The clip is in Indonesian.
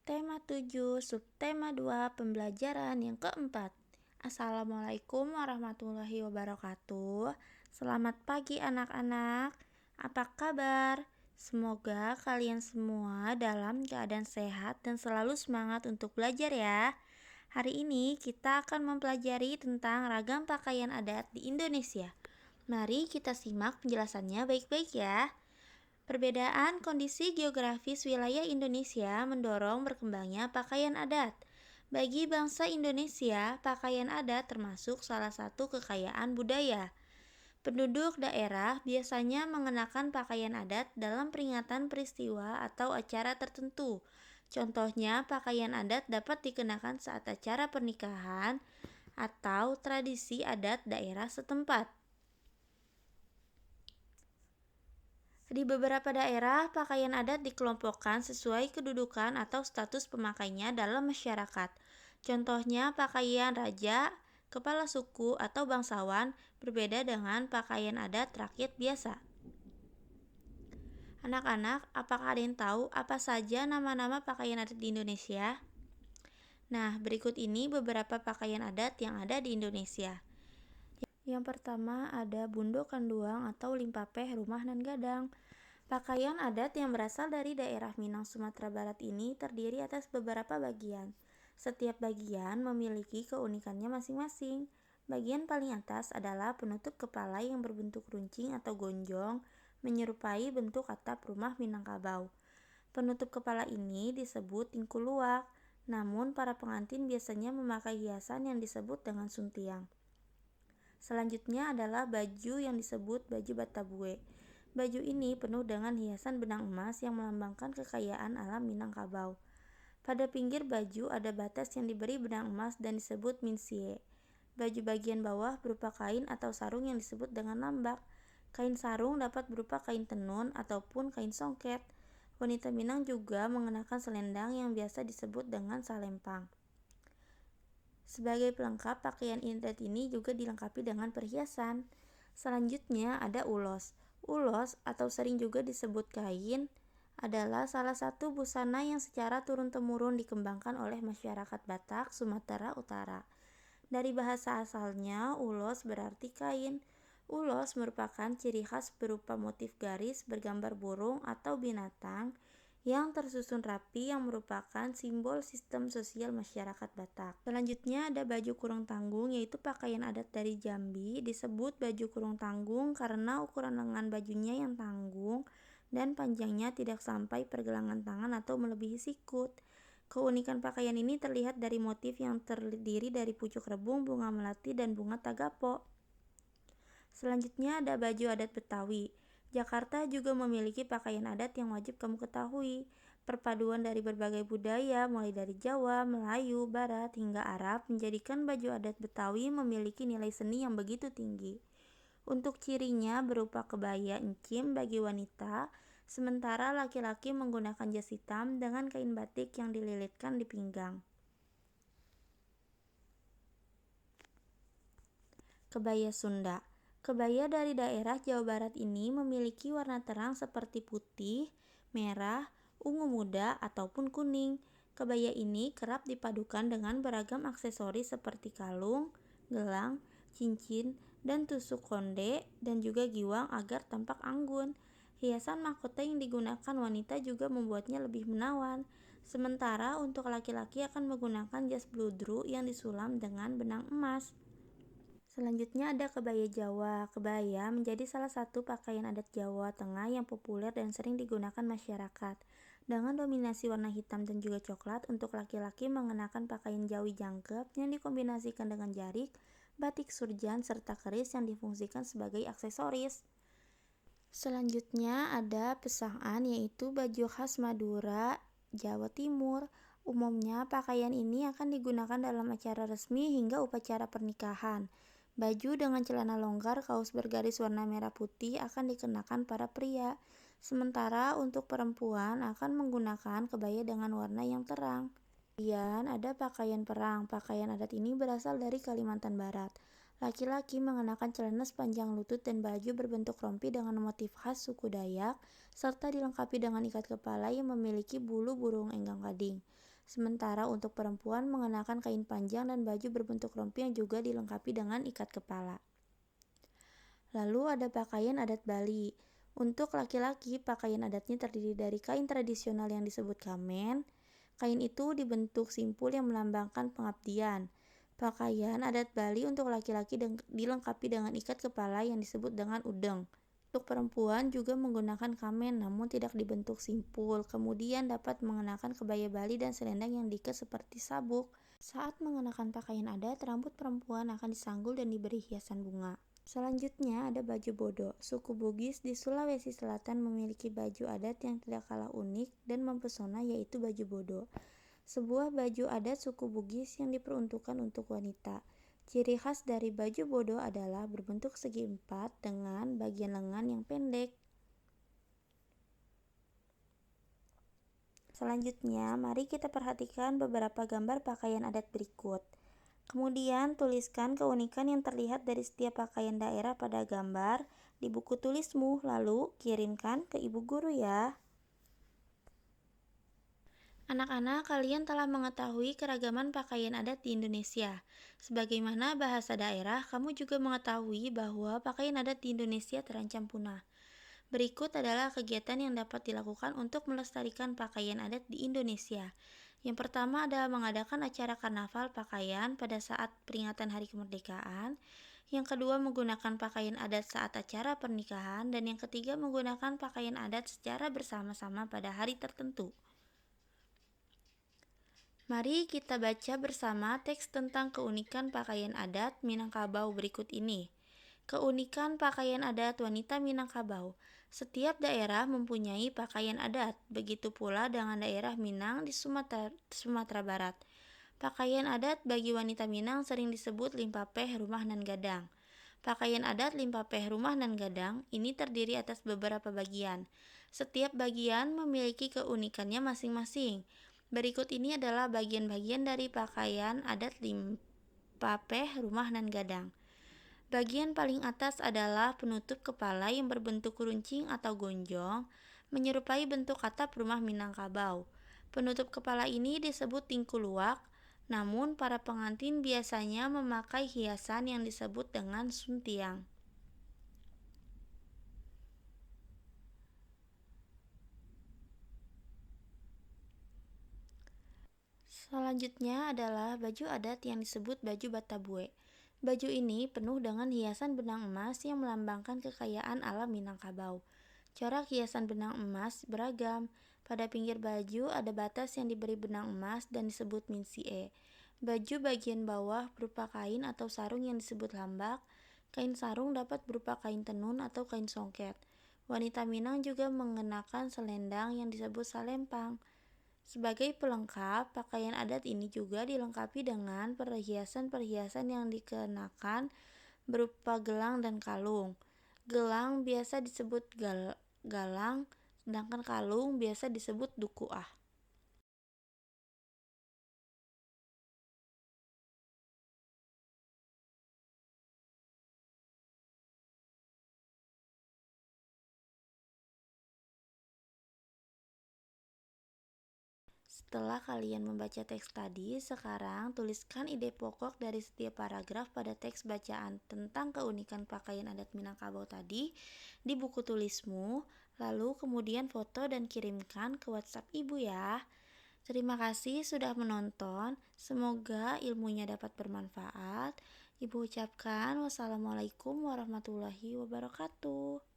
Tema 7, subtema 2, pembelajaran yang keempat. Assalamualaikum warahmatullahi wabarakatuh. Selamat pagi anak-anak. Apa kabar? Semoga kalian semua dalam keadaan sehat dan selalu semangat untuk belajar ya. Hari ini kita akan mempelajari tentang ragam pakaian adat di Indonesia. Mari kita simak penjelasannya baik-baik ya. Perbedaan kondisi geografis wilayah Indonesia mendorong berkembangnya pakaian adat. Bagi bangsa Indonesia, pakaian adat termasuk salah satu kekayaan budaya. Penduduk daerah biasanya mengenakan pakaian adat dalam peringatan peristiwa atau acara tertentu. Contohnya, pakaian adat dapat dikenakan saat acara pernikahan atau tradisi adat daerah setempat. Di beberapa daerah, pakaian adat dikelompokkan sesuai kedudukan atau status pemakainya dalam masyarakat. Contohnya, pakaian raja, kepala suku, atau bangsawan berbeda dengan pakaian adat rakyat biasa. Anak-anak, apakah ada yang tahu apa saja nama-nama pakaian adat di Indonesia? Nah, berikut ini beberapa pakaian adat yang ada di Indonesia. Yang pertama ada bundo kanduang atau limpapeh rumah nan gadang. Pakaian adat yang berasal dari daerah Minang Sumatera Barat ini terdiri atas beberapa bagian. Setiap bagian memiliki keunikannya masing-masing. Bagian paling atas adalah penutup kepala yang berbentuk runcing atau gonjong, menyerupai bentuk atap rumah Minangkabau. Penutup kepala ini disebut tingkuluak, namun para pengantin biasanya memakai hiasan yang disebut dengan suntiang. Selanjutnya adalah baju yang disebut baju Batabué. Baju ini penuh dengan hiasan benang emas yang melambangkan kekayaan alam Minangkabau. Pada pinggir baju ada batas yang diberi benang emas dan disebut minsie. Baju bagian bawah berupa kain atau sarung yang disebut dengan lambak. Kain sarung dapat berupa kain tenun ataupun kain songket. Wanita Minang juga mengenakan selendang yang biasa disebut dengan salempang. Sebagai pelengkap, pakaian adat ini juga dilengkapi dengan perhiasan. Selanjutnya ada ulos. Ulos atau sering juga disebut kain adalah salah satu busana yang secara turun-temurun dikembangkan oleh masyarakat Batak, Sumatera Utara. Dari bahasa asalnya, ulos berarti kain. Ulos merupakan ciri khas berupa motif garis bergambar burung atau binatang yang tersusun rapi yang merupakan simbol sistem sosial masyarakat Batak. Selanjutnya ada baju kurung tanggung, yaitu pakaian adat dari Jambi. Disebut baju kurung tanggung karena ukuran lengan bajunya yang tanggung dan panjangnya tidak sampai pergelangan tangan atau melebihi sikut. Keunikan pakaian ini terlihat dari motif yang terdiri dari pucuk rebung, bunga melati, dan bunga tagapo. Selanjutnya ada baju adat Betawi. Jakarta juga memiliki pakaian adat yang wajib kamu ketahui. Perpaduan dari berbagai budaya, mulai dari Jawa, Melayu, Barat, hingga Arab, menjadikan baju adat Betawi memiliki nilai seni yang begitu tinggi. Untuk cirinya berupa kebaya encim bagi wanita, sementara laki-laki menggunakan jas hitam dengan kain batik yang dililitkan di pinggang. Kebaya Sunda. Kebaya dari daerah Jawa Barat ini memiliki warna terang seperti putih, merah, ungu muda, ataupun kuning. Kebaya ini kerap dipadukan dengan beragam aksesoris seperti kalung, gelang, cincin, dan tusuk konde, dan juga giwang agar tampak anggun. Hiasan mahkota yang digunakan wanita juga membuatnya lebih menawan. Sementara untuk laki-laki akan menggunakan jas bludru yang disulam dengan benang emas. Selanjutnya ada kebaya Jawa. Kebaya menjadi salah satu pakaian adat Jawa Tengah yang populer dan sering digunakan masyarakat. Dengan dominasi warna hitam dan juga coklat, untuk laki-laki mengenakan pakaian jawi jangkep yang dikombinasikan dengan jarik, batik surjan, serta keris yang difungsikan sebagai aksesoris. Selanjutnya ada pesangan, yaitu baju khas Madura, Jawa Timur. Umumnya pakaian ini akan digunakan dalam acara resmi hingga upacara pernikahan. Baju dengan celana longgar, kaos bergaris warna merah putih akan dikenakan para pria. Sementara untuk perempuan akan menggunakan kebaya dengan warna yang terang. Kemudian ada pakaian perang. Pakaian adat ini berasal dari Kalimantan Barat. Laki-laki mengenakan celana sepanjang lutut dan baju berbentuk rompi dengan motif khas suku Dayak, serta dilengkapi dengan ikat kepala yang memiliki bulu burung enggang gading. Sementara untuk perempuan mengenakan kain panjang dan baju berbentuk rompi yang juga dilengkapi dengan ikat kepala. Lalu ada pakaian adat Bali. Untuk laki-laki, pakaian adatnya terdiri dari kain tradisional yang disebut kamen. Kain itu dibentuk simpul yang melambangkan pengabdian. Pakaian adat Bali untuk laki-laki dilengkapi dengan ikat kepala yang disebut dengan udeng. Untuk perempuan juga menggunakan kamen namun tidak dibentuk simpul. Kemudian dapat mengenakan kebaya Bali dan selendang yang diikat seperti sabuk. Saat mengenakan pakaian adat, rambut perempuan akan disanggul dan diberi hiasan bunga. Selanjutnya ada baju bodo. Suku Bugis di Sulawesi Selatan memiliki baju adat yang tidak kalah unik dan mempesona, yaitu baju bodo. Sebuah baju adat suku Bugis yang diperuntukkan untuk wanita. Ciri khas dari baju bodo adalah berbentuk segi empat dengan bagian lengan yang pendek. Selanjutnya, mari kita perhatikan beberapa gambar pakaian adat berikut. Kemudian, tuliskan keunikan yang terlihat dari setiap pakaian daerah pada gambar di buku tulismu, lalu kirimkan ke ibu guru ya. Anak-anak, kalian telah mengetahui keragaman pakaian adat di Indonesia. Sebagaimana bahasa daerah, kamu juga mengetahui bahwa pakaian adat di Indonesia terancam punah. Berikut adalah kegiatan yang dapat dilakukan untuk melestarikan pakaian adat di Indonesia. Yang pertama adalah mengadakan acara karnaval pakaian pada saat peringatan Hari Kemerdekaan. Yang kedua menggunakan pakaian adat saat acara pernikahan. Dan yang ketiga menggunakan pakaian adat secara bersama-sama pada hari tertentu. Mari kita baca bersama teks tentang keunikan pakaian adat Minangkabau berikut ini. Keunikan pakaian adat wanita Minangkabau. Setiap daerah mempunyai pakaian adat, begitu pula dengan daerah Minang di Sumatera Barat. Pakaian adat bagi wanita Minang sering disebut limpapeh rumah nan gadang. Pakaian adat limpapeh rumah nan gadang ini terdiri atas beberapa bagian. Setiap bagian memiliki keunikannya masing-masing. Berikut ini adalah bagian-bagian dari pakaian adat limpapeh rumah nan gadang. Bagian paling atas adalah penutup kepala yang berbentuk runcing atau gonjong, menyerupai bentuk atap rumah Minangkabau. Penutup kepala ini disebut tingkuluak, namun para pengantin biasanya memakai hiasan yang disebut dengan suntiang. Selanjutnya adalah baju adat yang disebut baju Batabue. Baju ini penuh dengan hiasan benang emas yang melambangkan kekayaan alam Minangkabau. Corak hiasan benang emas beragam. Pada pinggir baju ada batas yang diberi benang emas dan disebut minsie. Baju bagian bawah berupa kain atau sarung yang disebut lambak. Kain sarung dapat berupa kain tenun atau kain songket. Wanita Minang juga mengenakan selendang yang disebut salempang. Sebagai pelengkap, pakaian adat ini juga dilengkapi dengan perhiasan-perhiasan yang dikenakan berupa gelang dan kalung. Gelang biasa disebut galang, sedangkan kalung biasa disebut dukuah. Setelah kalian membaca teks tadi, sekarang tuliskan ide pokok dari setiap paragraf pada teks bacaan tentang keunikan pakaian adat Minangkabau tadi di buku tulismu, lalu kemudian foto dan kirimkan ke WhatsApp ibu ya. Terima kasih sudah menonton, semoga ilmunya dapat bermanfaat. Ibu ucapkan wassalamualaikum warahmatullahi wabarakatuh.